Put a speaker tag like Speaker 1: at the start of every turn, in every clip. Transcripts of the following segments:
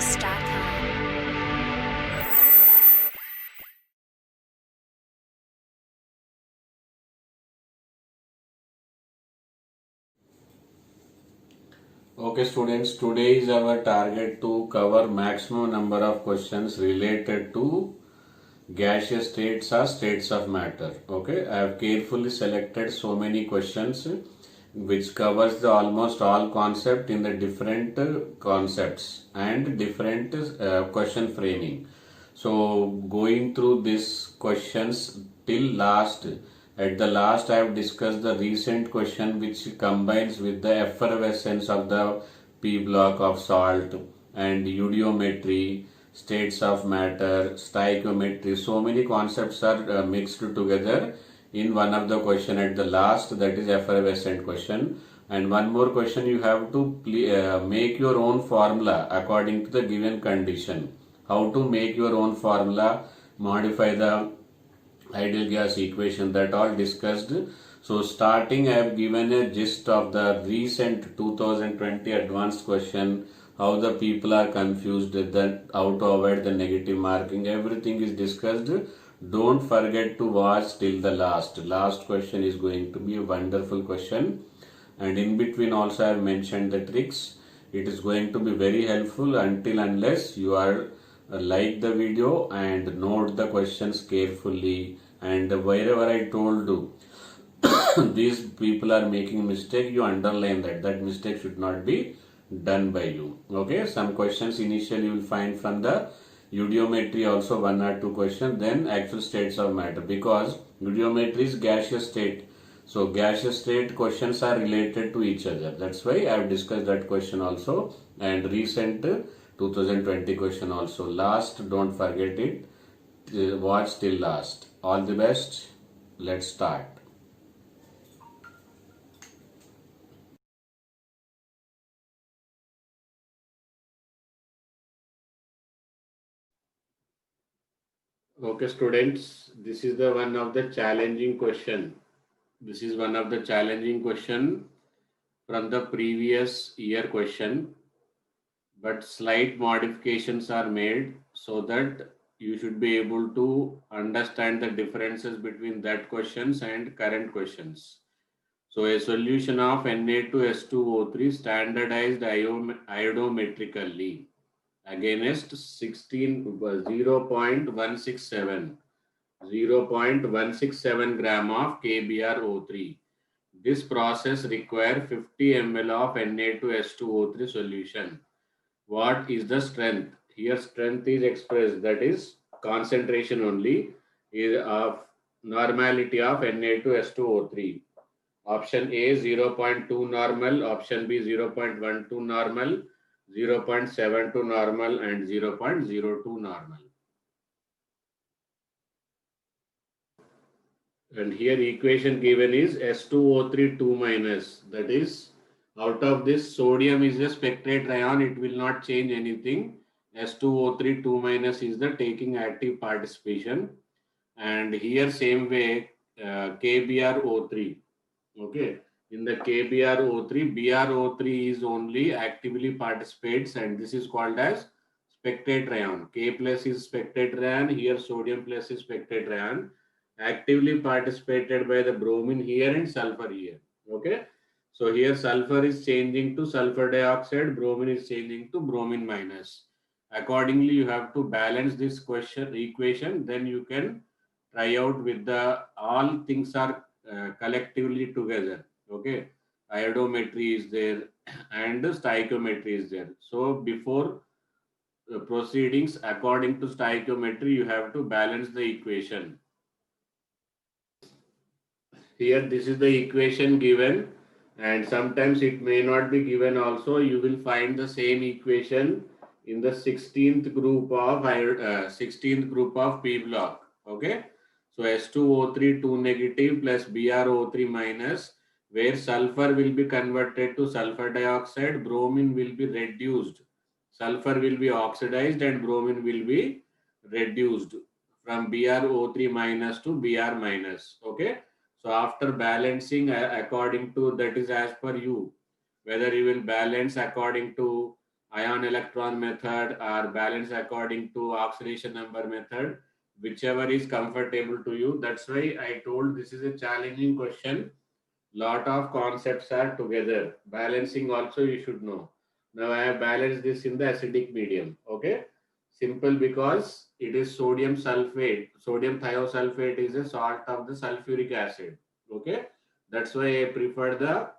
Speaker 1: StudentsHouse.com.
Speaker 2: Okay students, today is our target to cover maximum number of questions related to gaseous states or states of matter. Okay, I have carefully selected so many questions which covers the almost all concept in the different concepts and different question framing. So going through these questions till last, at the last I have discussed the recent question which combines with the effervescence of the P block of salt and eudiometry, states of matter, stoichiometry. So many concepts are mixed together in one of the question at the last, that is effervescent question. And one more question, you have to make your own formula according to the given condition. How to make your own formula, modify the ideal gas equation, that all discussed. So starting I have given a gist of the recent 2020 advanced question, how the people are confused, that how to avoid the negative marking, everything is discussed. Don't forget to watch till the last question is going to be a wonderful question, and in between also I have mentioned the tricks. It is going to be very helpful until unless you are like the video and note the questions carefully, and wherever I told you these people are making mistake, you underline that mistake should not be done by you. Okay, some questions initially you will find from the eudiometry, also one or two questions, then actual states of matter, because eudiometry is gaseous state, so gaseous state questions are related to each other. That's why I have discussed that question also, and recent 2020 question also. Last, don't forget it. Watch till last. All the best. Let's start. Okay, students, this is the one of the challenging question. This is one of the challenging question from the previous year question, but slight modifications are made so that you should be able to understand the differences between that questions and current questions. So a solution of Na2S2O3 standardized iodometrically against 0.167 gram of KBrO3. This process requires 50 ml of Na2S2O3 solution. What is the strength? Here strength is expressed, that is concentration only, is of normality of Na2S2O3. Option A 0.2 normal, option B 0.12 normal, 0.72 normal, and 0.02 normal. And here equation given is S2O3 2 minus, that is out of this sodium is a spectrate ion, it will not change anything. S2O3 2 minus is the taking active participation, and here same way KBrO3. Okay, in the KBrO3, BrO3 is only actively participates, and this is called as spectate ion. K plus is spectate ion, here sodium plus is spectate ion, actively participated by the bromine here and sulfur here. Okay, so here sulfur is changing to sulfur dioxide, bromine is changing to bromine minus. Accordingly, you have to balance this question equation, then you can try out with the all things are collectively together. Okay, iodometry is there and stoichiometry is there. So before proceedings according to stoichiometry, you have to balance the equation. Here this is the equation given, and sometimes it may not be given also. You will find the same equation in the 16th group of 16th group of P block. Okay, so S2O3 2 negative plus BrO3 minus, where sulfur will be converted to sulfur dioxide, bromine will be reduced, sulfur will be oxidized, and bromine will be reduced from BrO3 minus to Br minus. Okay, so after balancing according to, that is as per you, whether you will balance according to ion electron method or balance according to oxidation number method, whichever is comfortable to you. That's why I told this is a challenging question. Lot of concepts are together. Balancing also you should know. Now I have balanced this in the acidic medium. Okay. Simple, because it is sodium sulfate. Sodium thiosulfate is a salt of the sulfuric acid. Okay. That's why I prefer the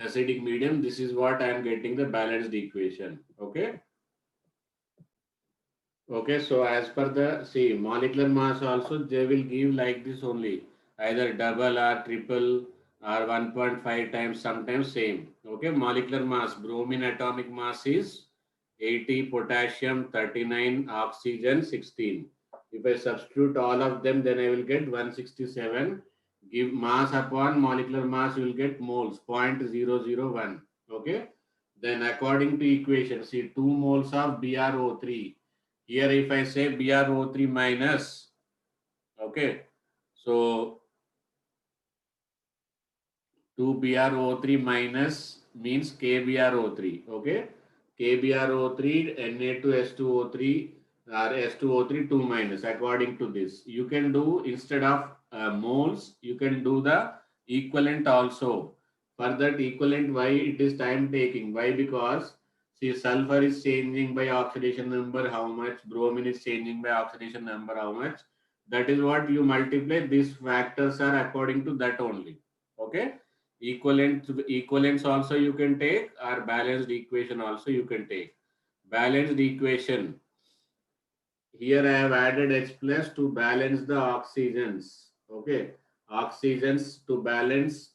Speaker 2: acidic medium. This is what I am getting the balanced equation. Okay. Okay, so as per the, see, molecular mass also they will give like this only, either double or triple or 1.5 times, sometimes same. Okay, molecular mass, bromine atomic mass is 80, potassium 39, oxygen 16. If I substitute all of them, then I will get 167. Give mass upon molecular mass, you will get moles, 0.001. Okay, then according to equation, see, 2 moles of BrO3. Here if I say BrO3 minus, okay, so 2BrO3 minus means KBrO3, okay, KBrO3 Na2S2O3 or S2O3 2 minus, according to this. You can do, instead of moles, you can do the equivalent also. For that equivalent, why it is time taking? Why? Because see, sulfur is changing by oxidation number how much, bromine is changing by oxidation number how much. That is what you multiply. These factors are according to that only. Okay. Equivalence also you can take, or balanced equation also you can take. Balanced equation, here I have added H plus to balance the oxygens. Okay, oxygens to balance.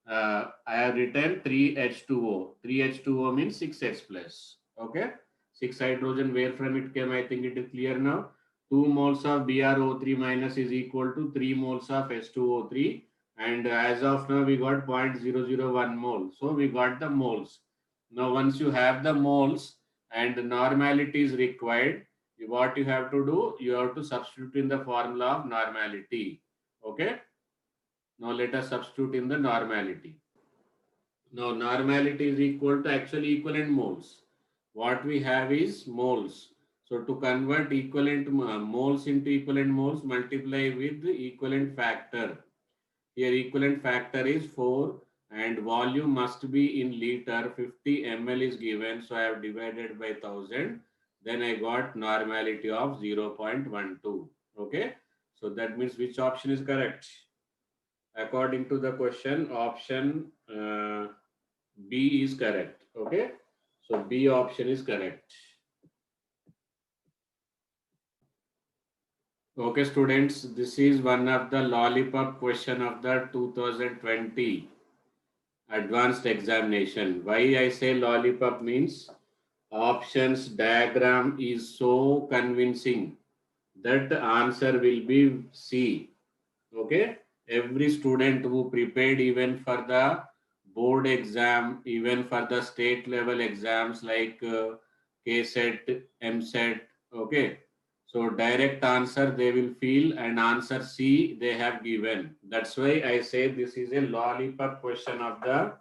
Speaker 2: I have written 3H2O. 3H2O means 6H plus. Okay, 6 hydrogen. Where from it came? I think it is clear now. 2 moles of BrO3 minus is equal to 3 moles of H2O3. And as of now, we got 0.001 mole. So we got the moles. Now, once you have the moles and normality is required, what you have to do, you have to substitute in the formula of normality. Okay, now let us substitute in the normality. Now normality is equal to actually equivalent moles. What we have is moles. So to convert equivalent moles into equivalent moles, multiply with the equivalent factor. Here equivalent factor is 4 and volume must be in liter. 50 ml is given, so I have divided by 1000. Then I got normality of 0.12. Okay, so that means which option is correct? According to the question, option B is correct. Okay, so B option is correct. Okay, students, this is one of the lollipop question of the 2020 advanced examination. Why I say lollipop means options diagram is so convincing that the answer will be C. Okay, every student who prepared even for the board exam, even for the state level exams like KSET, MSET, okay, so direct answer they will feel, and answer C they have given. That's why I say this is a lollipop question of the,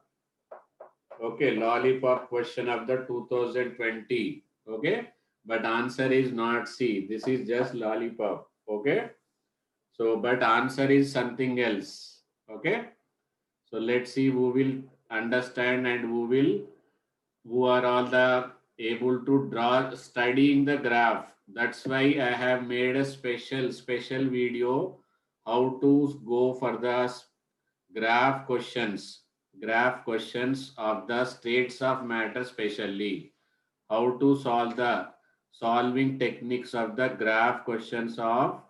Speaker 2: okay, lollipop question of the 2020. Okay, but answer is not C. This is just lollipop. Okay, so but answer is something else. Okay, so let's see who will understand and who are all the able to draw studying the graph. That's why I have made a special video how to go for the graph questions, graph questions of the states of matter, specially how to solve the solving techniques of the graph questions of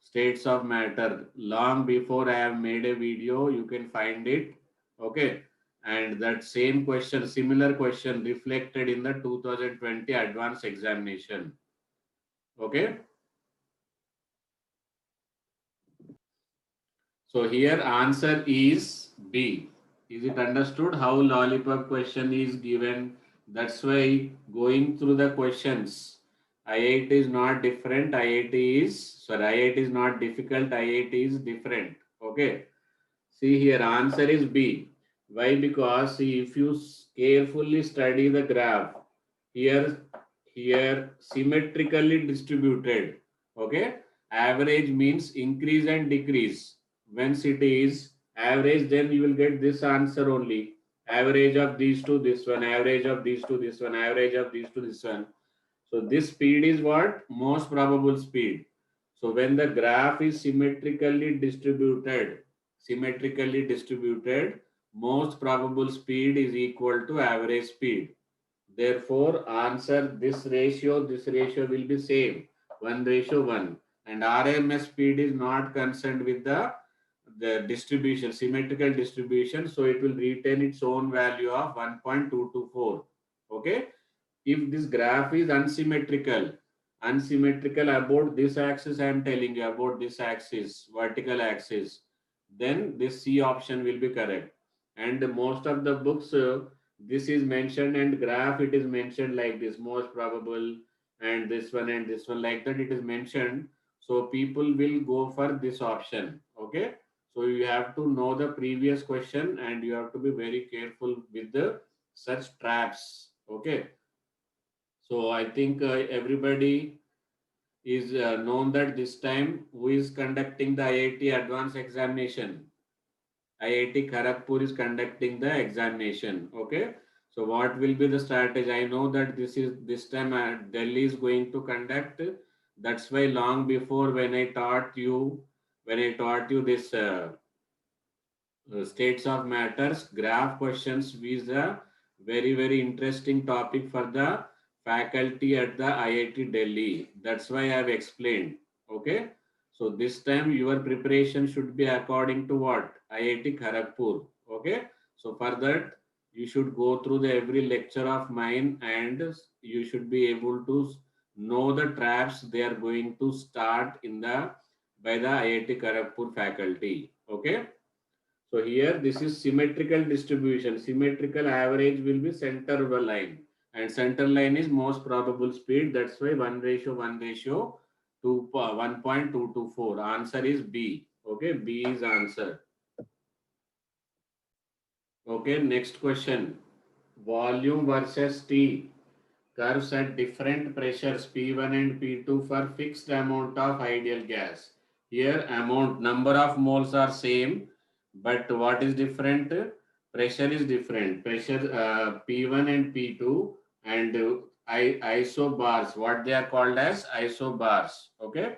Speaker 2: states of matter. Long before I have made a video, you can find it. Okay, and that same question, similar question reflected in the 2020 advanced examination. Okay, so here answer is B. Is it understood how lollipop question is given? That's why going through the questions, IIT is not different. IIT is not difficult. IIT is different. Okay. See here, answer is B. Why? Because see, if you carefully study the graph, here symmetrically distributed. Okay, average means increase and decrease. Once it is average, then you will get this answer only. Average of these two, this one. Average of these two, this one. Average of these two, this one. So this speed is what? Most probable speed. So when the graph is symmetrically distributed, most probable speed is equal to average speed. Therefore, answer this ratio will be same, 1:1. And RMS speed is not concerned with the distribution, symmetrical distribution. So it will retain its own value of 1.224. Okay. If this graph is unsymmetrical about this axis, I am telling you about this axis, vertical axis, then this C option will be correct. And most of the books, this is mentioned, and graph it is mentioned like this, most probable, and this one like that it is mentioned. So people will go for this option. Okay. So you have to know the previous question, and you have to be very careful with the such traps. Okay. So I think everybody is known that this time who is conducting the IIT advanced examination. IIT Kharagpur is conducting the examination. Okay. So what will be the strategy? I know that this time Delhi is going to conduct. That's why long before when I taught you this states of matters, graph questions is a very interesting topic for the faculty at the IIT Delhi. That's why I have explained. Okay. So this time your preparation should be according to what? IIT Kharagpur. Okay. So for that you should go through the every lecture of mine, and you should be able to know the traps they are going to start in the by the IIT Kharagpur faculty. Okay. So here this is symmetrical distribution. Symmetrical average will be center of a line, and center line is most probable speed. That's why 1:1:2 1.224. Answer is B. Okay, B is answer. Okay, next question. Volume versus T curves at different pressures P1 and P2 for fixed amount of ideal gas. Here amount number of moles are same, but what is different? Pressure is different. Pressure P1 and P2 and isobars. What they are called as isobars. Okay.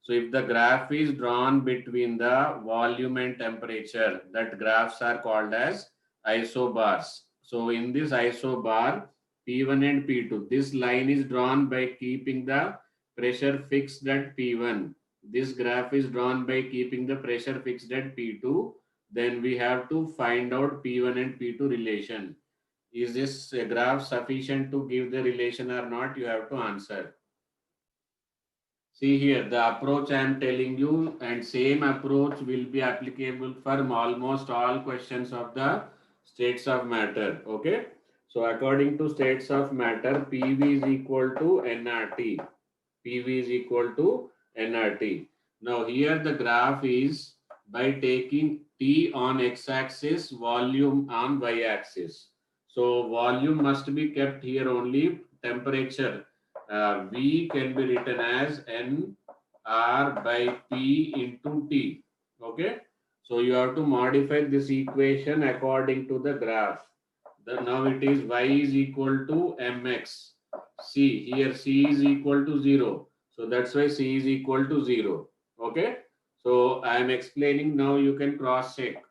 Speaker 2: So if the graph is drawn between the volume and temperature, that graphs are called as isobars. So in this isobar, P1 and P2. This line is drawn by keeping the pressure fixed at P1. This graph is drawn by keeping the pressure fixed at P2. Then we have to find out P1 and P2 relation. Is this graph sufficient to give the relation or not? You have to answer. See here, the approach I am telling you, and same approach will be applicable for almost all questions of the states of matter. Okay. So according to states of matter, PV is equal to nRT. PV is equal to nRT. Now here the graph is by taking T on x-axis, volume on y-axis. So volume must be kept here only. Temperature V can be written as N R by P into T. Okay. So you have to modify this equation according to the graph. Now it is Y is equal to mx. C here C is equal to 0. So that's why C is equal to 0. Okay. So I am explaining, now you can cross check.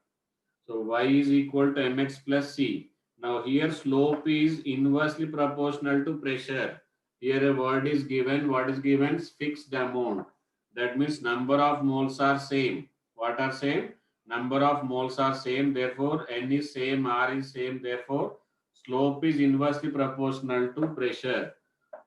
Speaker 2: So Y is equal to mx plus C. Now here slope is inversely proportional to pressure. Here a word is given. What is given? Fixed amount. That means number of moles are same. What are same? Number of moles are same. Therefore, N is same, R is same. Therefore, slope is inversely proportional to pressure.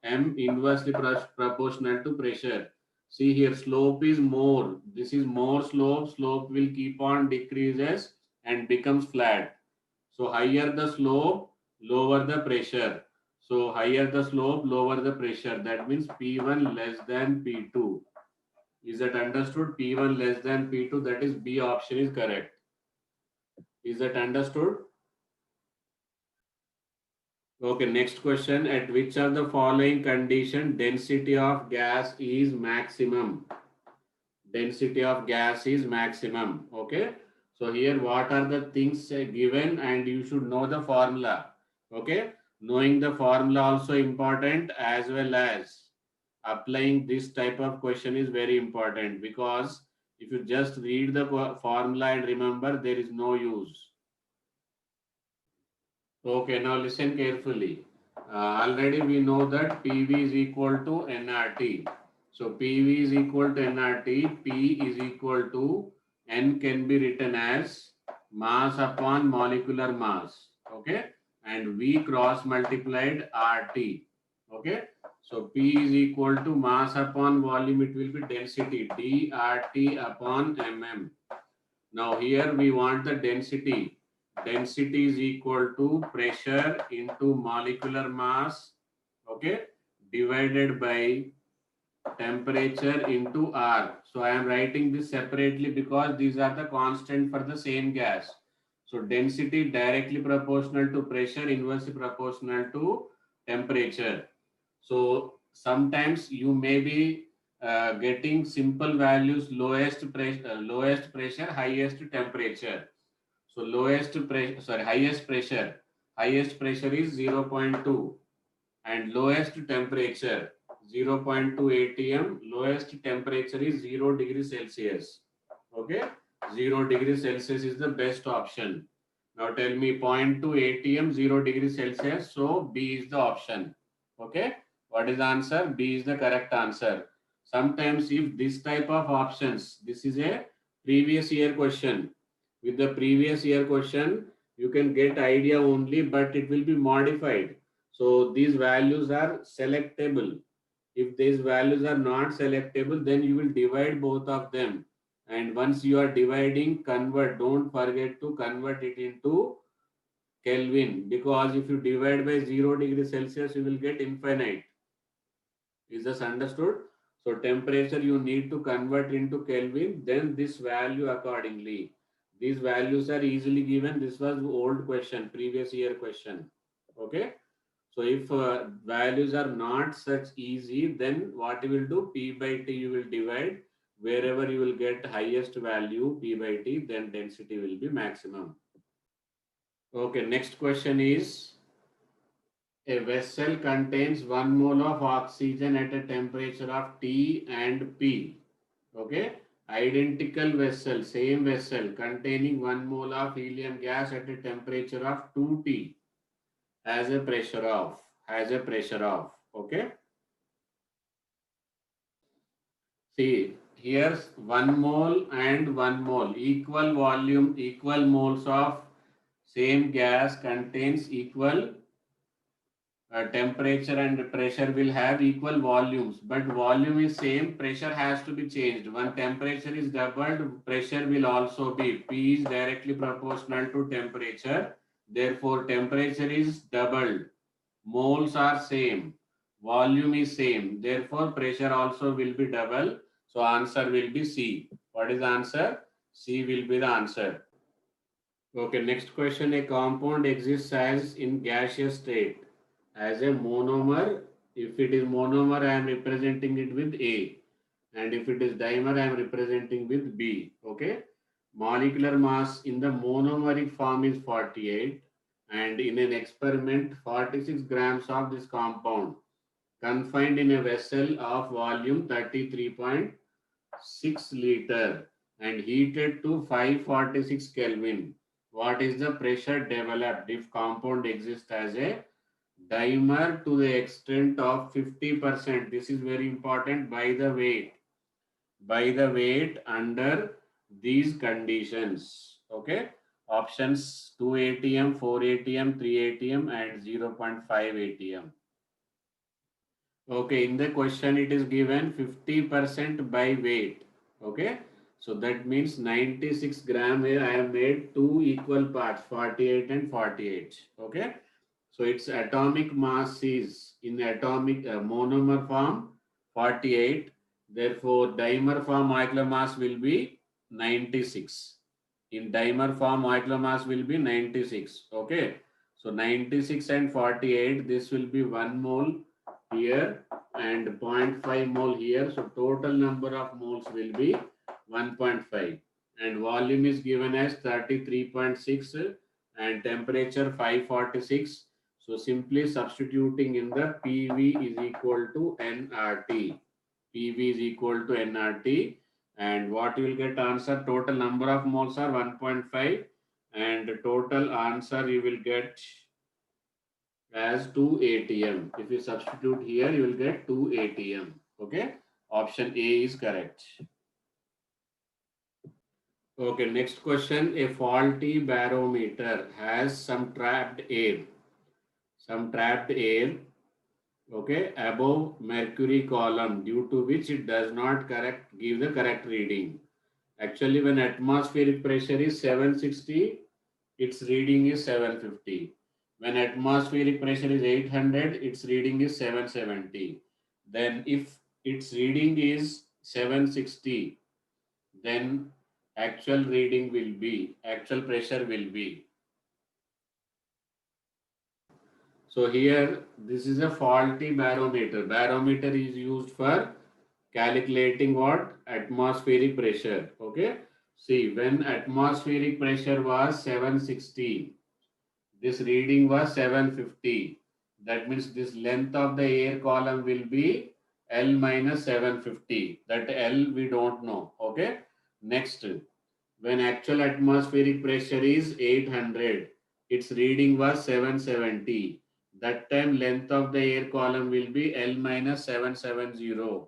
Speaker 2: M inversely proportional to pressure. See here, slope is more. This is more slope. Slope will keep on decreases and becomes flat. So higher the slope, lower the pressure. So higher the slope, lower the pressure. That means P1 less than P2. Is that understood? P1 less than P2. That is B option is correct. Is that understood? Okay, next question. At which of the following condition density of gas is maximum? Density of gas is maximum. Okay. So here what are the things given, and you should know the formula. Okay. Knowing the formula also important, as well as applying this type of question is very important, because if you just read the formula and remember, there is no use. Okay, now listen carefully. Already we know that PV is equal to nRT. So PV is equal to nRT. P is equal to N can be written as mass upon molecular mass. Okay, and V cross multiplied RT. Okay, so P is equal to mass upon volume. It will be density dRT upon mm. Now here we want the density. Density is equal to pressure into molecular mass, okay, divided by temperature into R. So I am writing this separately because these are the constant for the same gas. So density directly proportional to pressure, inversely proportional to temperature. So sometimes you may be getting simple values, lowest pressure, highest temperature. So highest pressure is 0.2, and lowest temperature 0.2 atm, lowest temperature is 0 degrees Celsius. Okay, 0 degrees Celsius is the best option. Now tell me, zero point 0.2 atm, 0 degrees Celsius, so B is the option. Okay, what is the answer? B is the correct answer. Sometimes if this type of options, this is a previous year question. With the previous year question, you can get idea only, but it will be modified. So these values are selectable. If these values are not selectable, then you will divide both of them. And once you are dividing, convert. Don't forget to convert it into Kelvin, because if you divide by 0 degrees Celsius, you will get infinite. Is this understood? So temperature you need to convert into Kelvin, then this value accordingly. These values are easily given. This was old question, previous year question. Okay. So if values are not such easy, then what you will do, P by T you will divide. Wherever you will get highest value, P by T, then density will be maximum. Okay, next question is, a vessel contains 1 mole of oxygen at a temperature of T and P. Okay, identical vessel, same vessel containing 1 mole of helium gas at a temperature of 2T has a pressure of, okay. See, here's 1 mole and 1 mole, equal volume, equal moles of same gas contains equal temperature, and pressure will have equal volumes, but volume is same, pressure has to be changed. When temperature is doubled, pressure will also be. P is directly proportional to temperature, therefore temperature is doubled, moles are same, volume is same, therefore pressure also will be double. So answer will be C. What is the answer? C will be the answer. Okay, next question. A compound exists as in gaseous state as a monomer. If it is monomer, I am representing it with A. And if it is dimer, I am representing with B. Okay. Molecular mass in the monomeric form is 48. And in an experiment, 46 grams of this compound confined in a vessel of volume 33.6 liter and heated to 546 Kelvin. What is the pressure developed if compound exists as a dimer to the extent of 50%? This is very important. By the weight under these conditions. Okay. Options 2 atm, 4 atm, 3 atm and 0.5 atm. Okay, in the question it is given 50% by weight. Okay, so that means 96 gram here I have made two equal parts, 48 and 48. Okay, so its atomic mass is in atomic monomer form 48. Therefore, dimer form molecular mass will be 96. In dimer form molecular mass will be 96. Okay, So 96 and 48, this will be 1 mole here and 0.5 mole here. So total number of moles will be 1.5 and volume is given as 33.6 and temperature 546. So simply substituting in the PV is equal to nRT. PV is equal to nRT and what you will get answer, total number of moles are 1.5 and total answer you will get as 2 atm. If you substitute here, you will get 2 atm. Okay, option A is correct. Okay, next question. A faulty barometer has some trapped air. Some trapped air, okay, above mercury column, due to which it does not give the correct reading. Actually, when atmospheric pressure is 760, its reading is 750. When atmospheric pressure is 800, its reading is 770. Then if its reading is 760, then actual pressure will be. So here, this is a faulty barometer. Barometer is used for calculating what? Atmospheric pressure. Okay. See, when atmospheric pressure was 760, this reading was 750. That means this length of the air column will be L minus 750. That L we don't know. Okay. Next, when actual atmospheric pressure is 800, its reading was 770. That time length of the air column will be L minus 770.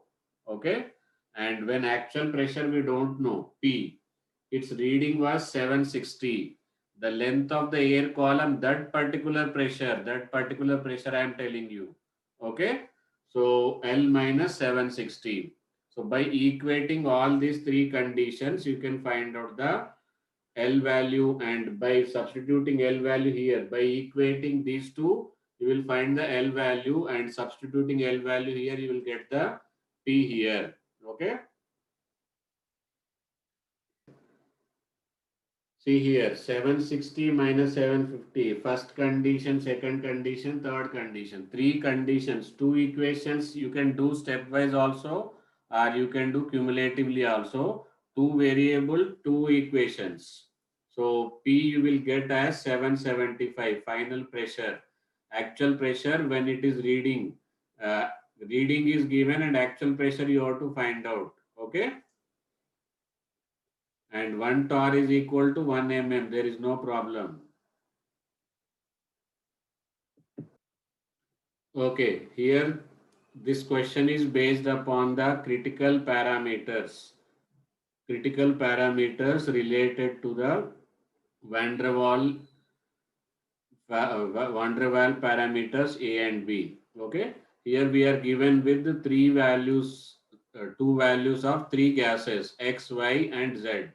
Speaker 2: Okay. And when actual pressure we don't know, P, its reading was 760. The length of the air column, that particular pressure I am telling you. Okay. So L minus 760. So by equating all these three conditions, you can find out the L value, and by substituting L value here, by equating these two, you will find the L value, and substituting L value here, you will get the P here. Okay. See here, 760 minus 750. First condition, second condition, third condition. Three conditions, two equations. You can do stepwise also, or you can do cumulatively also. Two variable, two equations. So P you will get as 775, final pressure. Actual pressure when it is reading. Reading is given and actual pressure you have to find out. Okay. And 1 torr is equal to 1 mm. There is no problem. Okay, here this question is based upon the critical parameters. Critical parameters related to the Van der Waal parameters A and B. Okay, here we are given with three values, two values of three gases X, Y, and Z.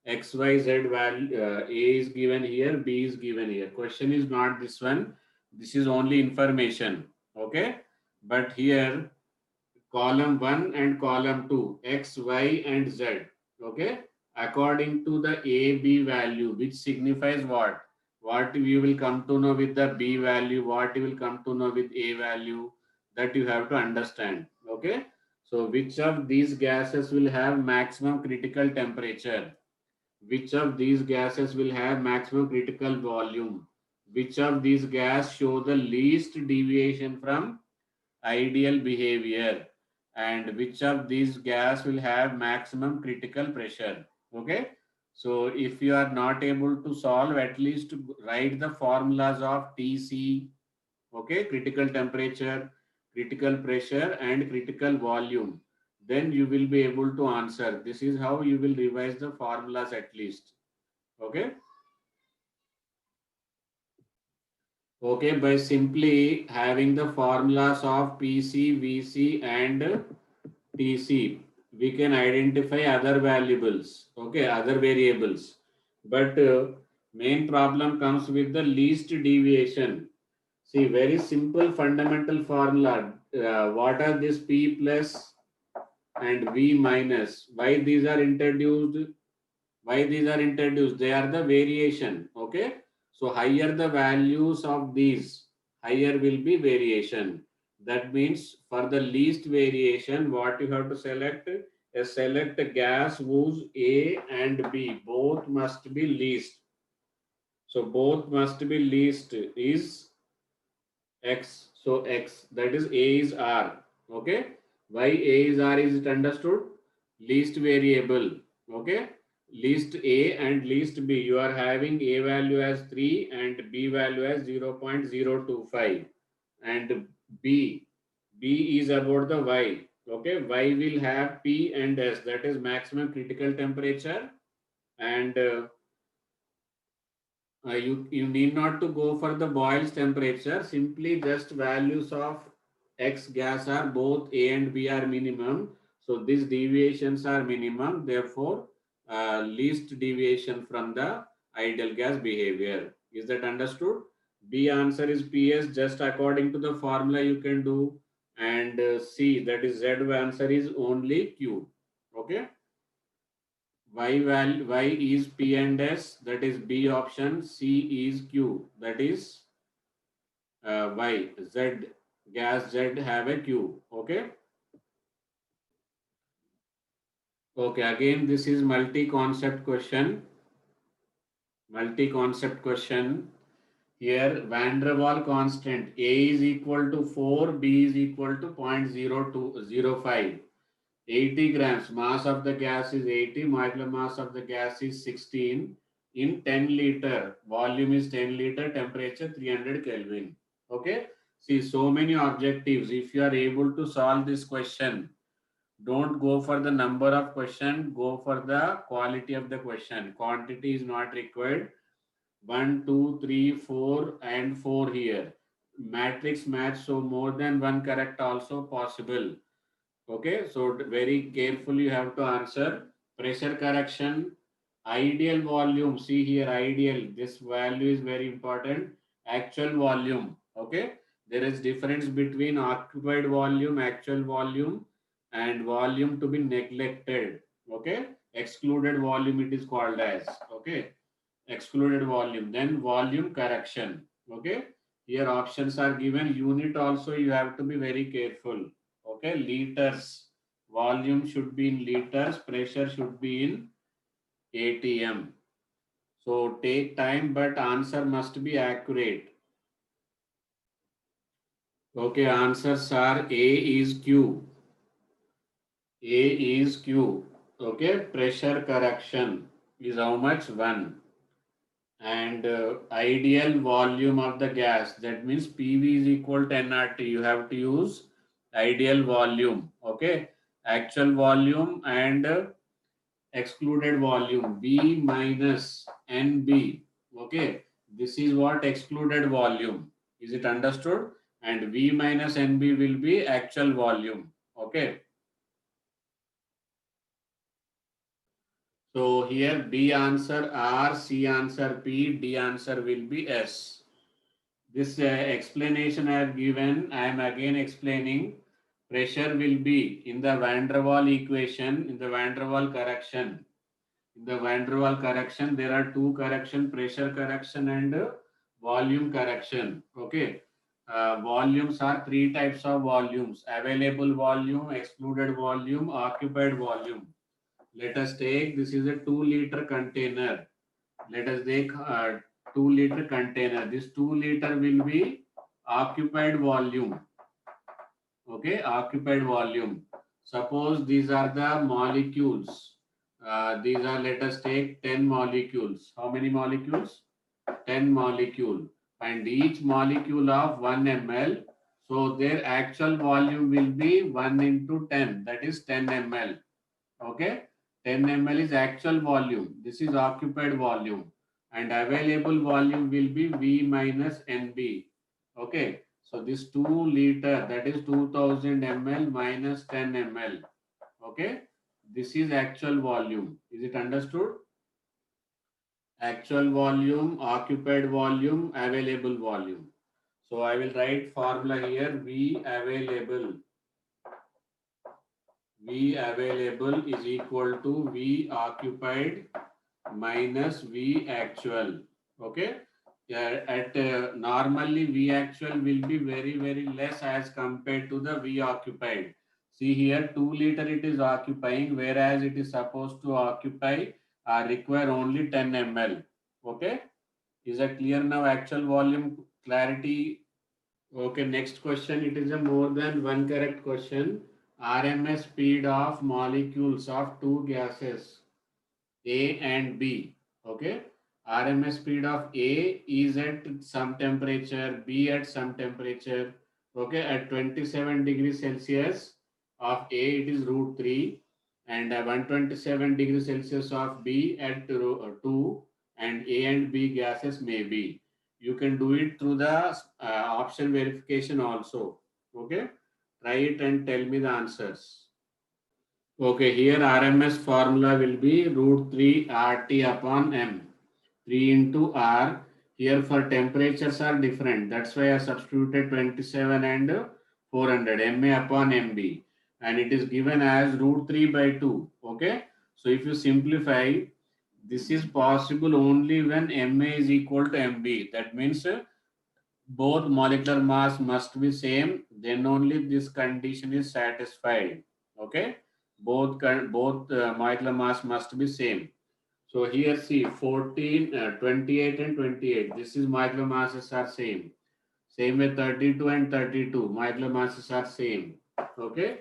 Speaker 2: X, Y, Z value, A is given here, B is given here. Question is not this one. This is only information. Okay. But here, column 1 and column 2, X, Y, and Z. Okay. According to the A, B value, which signifies what? What you will come to know with the B value, what you will come to know with A value, that you have to understand. Okay. So, which of these gases will have maximum critical temperature? Which of these gases will have maximum critical volume? Which of these gas show the least deviation from ideal behavior? And which of these gas will have maximum critical pressure? Okay. So if you are not able to solve, at least write the formulas of TC, okay, critical temperature, critical pressure, and critical volume. Then you will be able to answer. This is how you will revise the formulas at least. Okay. Okay, by simply having the formulas of PC, VC, and TC, we can identify other variables. Okay, other variables. But main problem comes with the least deviation. See, very simple fundamental formula. What are this P plus and V minus? Why these are introduced? Why these are introduced? They are the variation. Okay. So higher the values of these, higher will be variation. That means for the least variation, what you have to select? Select a gas whose A and B both must be least. So both must be least is X. So X, that is A is R. Okay. Why A is R, is it understood? Least variable. Okay. Least A and least B. You are having A value as 3 and B value as 0.025. And B. B is about the Y. Okay. Y will have P and S. That is maximum critical temperature. And you need not to go for the Boyle's temperature. Simply just values of X gas are both A and B are minimum. So these deviations are minimum. Therefore, least deviation from the ideal gas behavior. Is that understood? B answer is PS, just according to the formula you can do. And C, that is Z answer, is only Q. Okay. Y is P and S, that is B option. C is Q, that is Y. Z, gas Z have a Q. Okay. Okay. Again, this is multi-concept question. Multi-concept question. Here, Van der Waal constant A is equal to 4, B is equal to 0.0205. 80 grams, mass of the gas is 80, molecular mass of the gas is 16 in 10 liter, volume is 10 liter, temperature 300 Kelvin. Okay. See, so many objectives. If you are able to solve this question, don't go for the number of question, go for the quality of the question. Quantity is not required. 1, 2, 3, 4 and 4 here. Matrix match, so more than one correct also possible. Okay, so very carefully you have to answer. Pressure correction, ideal volume. See here, ideal. This value is very important. Actual volume. Okay, there is difference between occupied volume, actual volume, and volume to be neglected. Okay, excluded volume it is called as. Okay, excluded volume. Then volume correction. Okay, here options are given. Unit also you have to be very careful. Okay, liters. Volume should be in liters, pressure should be in ATM. So take time, but answer must be accurate. Okay, answers are A is Q. A is Q. Okay, pressure correction is how much? 1. And ideal volume of the gas, that means PV is equal to nRT. You have to use ideal volume. Okay, actual volume and excluded volume, B minus NB. Okay, this is what excluded volume. Is it understood? And V minus NB will be actual volume. Okay, so here B answer R, C answer P, D answer will be S. This explanation I have given, I am again explaining. Pressure will be in the Van der Waal equation, in the Van der Waal correction. In the Van der Waal correction, there are two correction, pressure correction and volume correction. Okay. Volumes are three types of volumes: available volume, excluded volume, occupied volume. Let us take, this is a 2-liter container. Let us take 2-liter container. This 2-liter will be occupied volume. Okay, occupied volume. Suppose these are the molecules. These are, let us take 10 molecules. How many molecules? 10 molecule. And each molecule of 1 ml. So their actual volume will be 1 into 10. That is 10 ml. Okay. 10 ml is actual volume. This is occupied volume. And available volume will be V minus NB. Okay. So this 2 liter, that is 2000 ml minus 10 ml. Okay. This is actual volume. Is it understood? Actual volume, occupied volume, available volume. So I will write formula here. V available. V available is equal to V occupied minus V actual. Okay. at normally V actual will be very less as compared to the V occupied. See here 2 liter it is occupying, whereas it is supposed to occupy require only 10 ml. Okay, is that clear now? Actual volume clarity. Okay, next question. It is a more than one correct question. RMS speed of molecules of two gases A and B. Okay, RMS speed of A is at some temperature, B at some temperature. Okay, at 27 degrees Celsius of A it is root 3, and 127 degrees Celsius of B at 2, and A and B gases may be. You can do it through the option verification also. Okay, try it and tell me the answers. Okay, here RMS formula will be root 3 RT upon M. 3 into R. Here for temperatures are different. That's why I substituted 27 and 400 MA upon MB. And it is given as root 3 by 2. Okay. So if you simplify, this is possible only when MA is equal to MB. That means both molecular mass must be same, then only this condition is satisfied. Okay, both molecular mass must be same. So here see 14 28 and 28, this is molecular masses are same with 32 and 32 molecular masses are same. Okay,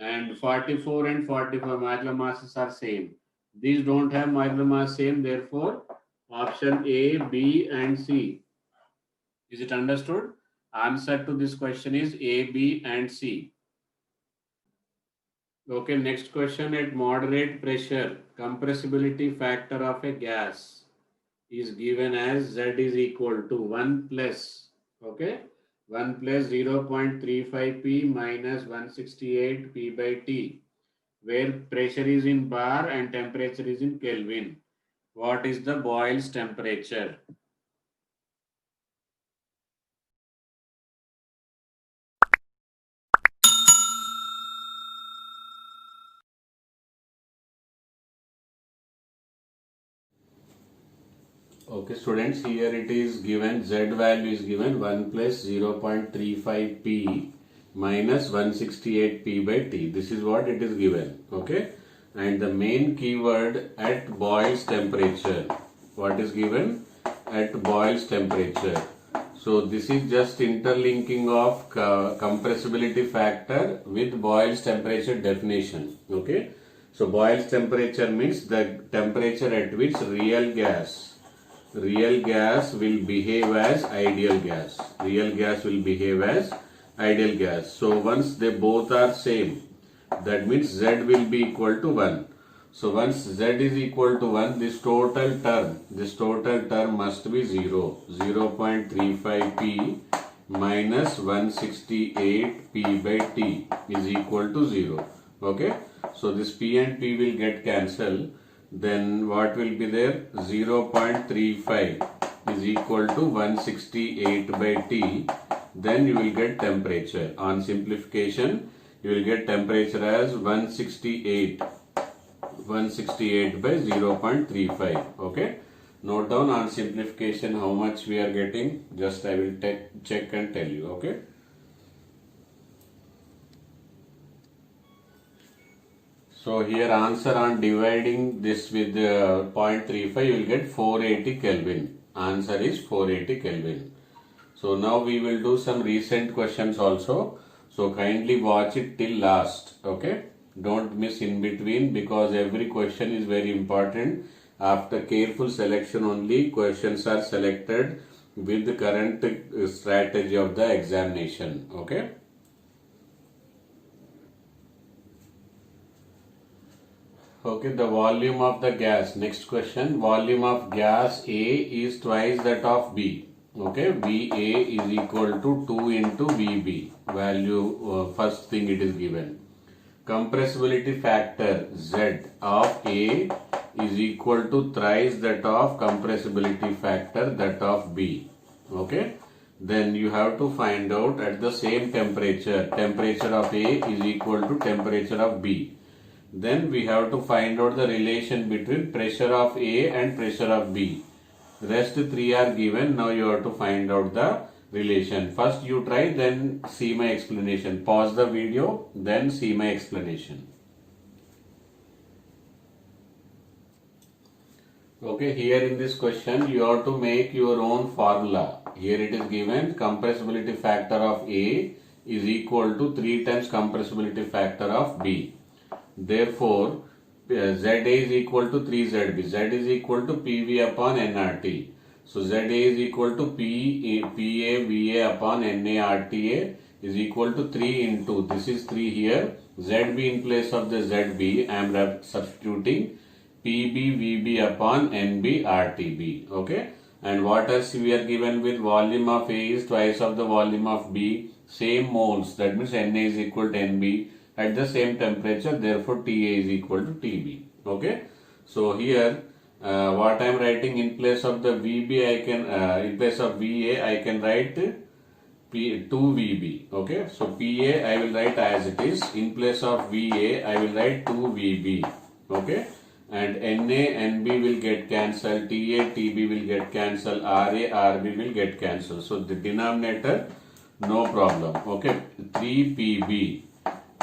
Speaker 2: and 44 and 44 molecular masses are same. These don't have molecular mass same, therefore option A, B and C. Is it understood? Answer to this question is A, B, and C. Okay, next question. At moderate pressure, compressibility factor of a gas is given as Z is equal to 1 plus, okay, 1 plus 0.35 P minus 168 P by T, where pressure is in bar and temperature is in Kelvin. What is the Boyle's temperature? Okay, students, here it is given Z value is given 1 plus 0.35 P minus 168 P by T. This is what it is given. Okay, and the main keyword at Boyle's temperature. What is given? At Boyle's temperature. So this is just interlinking of compressibility factor with Boyle's temperature definition. Okay, so Boyle's temperature means the temperature at which real gas will behave as ideal gas. Real gas will behave as ideal gas. So once they both are same, that means Z will be equal to 1. So once Z is equal to 1, this total term must be 0. 0.35 P minus 168 P by T is equal to 0. Okay. So this P and P will get cancelled. Then what will be there? 0.35 is equal to 168 by T. Then you will get temperature. On simplification, you will get temperature as 168 by 0.35. Okay. Note down on simplification how much we are getting. Just I will check and tell you. Okay. So here answer on dividing this with 0.35, you will get 480 Kelvin. Answer is 480 Kelvin. So now we will do some recent questions also. So kindly watch it till last. Okay. Don't miss in between, because every question is very important. After careful selection only questions are selected with the current strategy of the examination. Okay. Okay, the volume of the gas. Next question. Volume of gas A is twice that of B. Okay, VA is equal to 2 into VB. Value, first thing it is given. Compressibility factor Z of A is equal to thrice that of compressibility factor that of B. Okay, then you have to find out at the same temperature of A is equal to temperature of B. Then we have to find out the relation between pressure of A and pressure of B. Rest 3 are given. Now you have to find out the relation. First you try, then see my explanation. Pause the video, then see my explanation. Okay, here in this question you have to make your own formula. Here it is given compressibility factor of A is equal to 3 times compressibility factor of B. Therefore, ZA is equal to 3ZB. Z is equal to PV upon nRT. So ZA is equal to PA upon NARTA is equal to 3 into, this is 3 here, ZB in place of the ZB, I am substituting PB upon NB. Okay. And what else we are given with volume of A is twice of the volume of B, same moles, that means Na is equal to Nb at the same temperature, therefore Ta is equal to Tb. Okay. So here what I am writing in place of the Vb, I can in place of Va I can write 2Vb. Okay. So Pa I will write as it is, in place of Va I will write 2Vb. Okay. And Na, Nb will get cancelled, Ta, Tb will get cancelled, Ra, Rb will get cancelled. So the denominator, no problem. Okay, 3Pb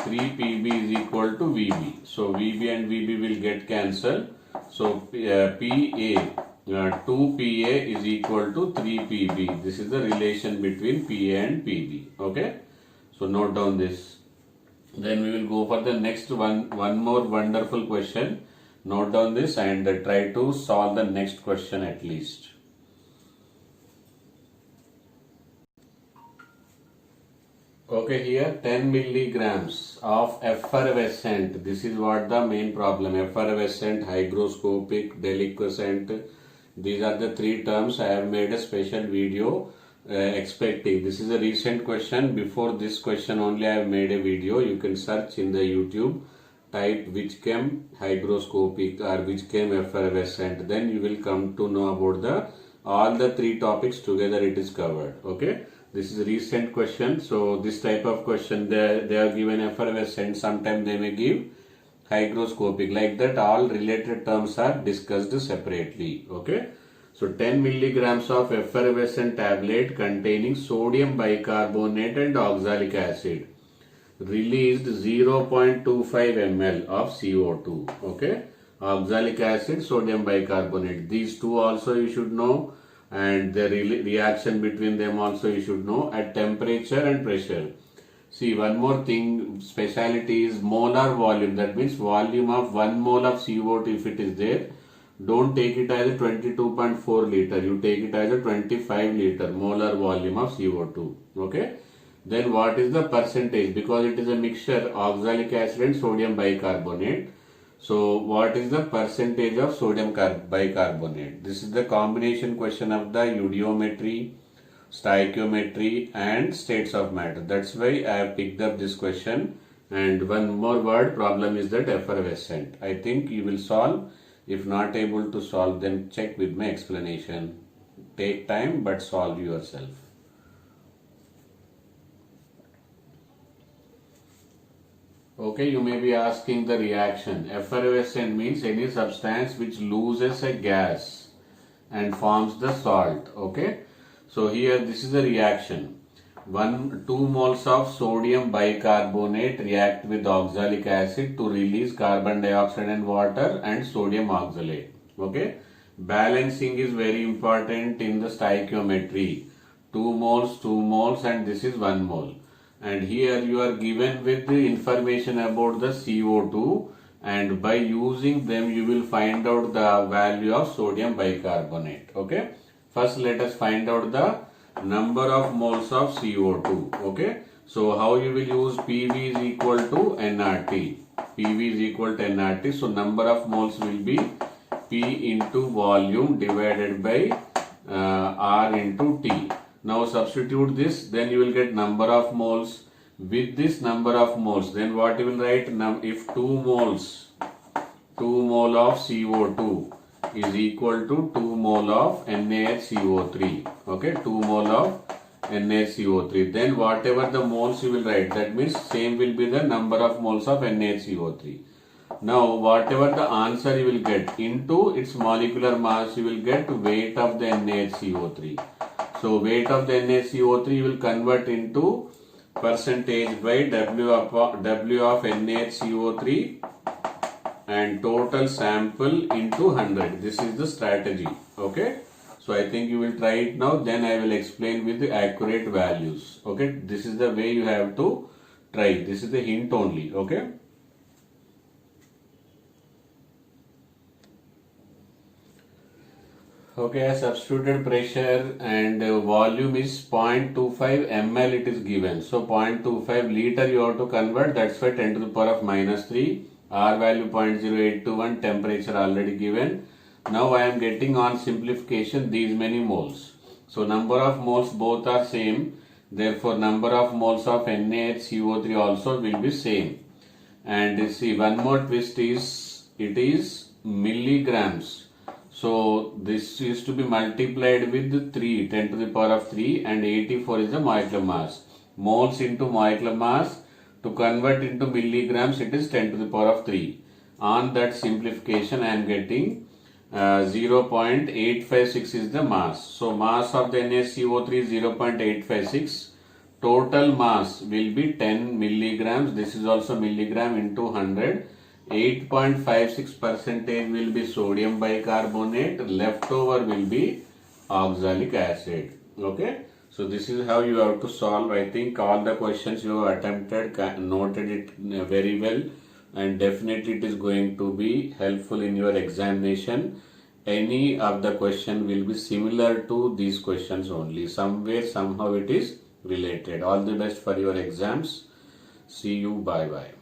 Speaker 2: is equal to Vb. So Vb and Vb will get cancelled. So Pa, 2Pa is equal to 3Pb. This is the relation between Pa and Pb. Okay, so note down this. Then we will go for the next one more wonderful question. Note down this and try to solve the next question at least. Okay, here 10 milligrams of effervescent. This is what the main problem. Effervescent, hygroscopic, deliquescent. These are the 3 terms. I have made a special video expecting. This is a recent question. Before this question only I have made a video. You can search in the YouTube. Type which chem hygroscopic or which chem effervescent, then you will come to know about all the 3 topics together. It is covered. Okay, this is a recent question. So this type of question, they are given effervescent, sometimes they may give hygroscopic, like that all related terms are discussed separately. Okay, so 10 milligrams of effervescent tablet containing sodium bicarbonate and oxalic acid released 0.25 ml of CO2. Okay, oxalic acid, sodium bicarbonate, these two also you should know, and the reaction between them also you should know at temperature and pressure. See, one more thing, speciality is molar volume. That means volume of 1 mole of CO2 if it is there, don't take it as a 22.4 liter, you take it as a 25 liter molar volume of CO2. Okay. Then what is the percentage? Because it is a mixture oxalic acid and sodium bicarbonate. So what is the percentage of sodium bicarbonate? This is the combination question of the eudiometry, stoichiometry and states of matter. That's why I have picked up this question. And one more word problem is that effervescent. I think you will solve. If not able to solve, then check with my explanation. Take time but solve yourself. Okay, you may be asking the reaction. Effervescent means any substance which loses a gas and forms the salt. Okay, so here this is the reaction. 2 moles of sodium bicarbonate react with oxalic acid to release carbon dioxide and water and sodium oxalate. Okay, balancing is very important in the stoichiometry. 2 moles and this is 1 mole. And here you are given with the information about the CO2, and by using them you will find out the value of sodium bicarbonate. Okay, first let us find out the number of moles of CO2. Okay, so how you will use PV is equal to nRT. PV is equal to nRT. So number of moles will be P into volume divided by R into T. Now substitute this, then you will get number of moles. With this number of moles, then what you will write? If 2 mole of CO2 is equal to 2 mole of NaHCO3. Okay, 2 mole of NaHCO3. Then whatever the moles you will write, that means same will be the number of moles of NaHCO3. Now, whatever the answer you will get into its molecular mass, you will get weight of the NaHCO3. So, weight of the NaHCO3 you will convert into percentage by W of NaHCO3 and total sample into 100. This is the strategy. Okay. So, I think you will try it now. Then I will explain with the accurate values. Okay. This is the way you have to try. This is the hint only. Okay. Okay, I substituted pressure and volume is 0.25 ml it is given. So 0.25 liter you have to convert, that's why 10 to the power of minus 3. R value 0.0821, temperature already given. Now I am getting on simplification these many moles. So number of moles both are same. Therefore number of moles of NaHCO3 also will be same. And see, one more twist is, it is milligrams. So this is to be multiplied with 3, 10 to the power of 3 and 84 is the molecular mass. Moles into molecular mass, to convert into milligrams it is 10 to the power of 3. On that simplification I am getting 0.856 is the mass. So mass of the NaCO3 is 0.856. Total mass will be 10 milligrams. This is also milligram into 100. 8.56% will be sodium bicarbonate, leftover will be oxalic acid. Okay, so this is how you have to solve. I think all the questions you have attempted, noted it very well, and definitely it is going to be helpful in your examination. Any of the question will be similar to these questions only. Somewhere, somehow it is related. All the best for your exams. See you. Bye bye.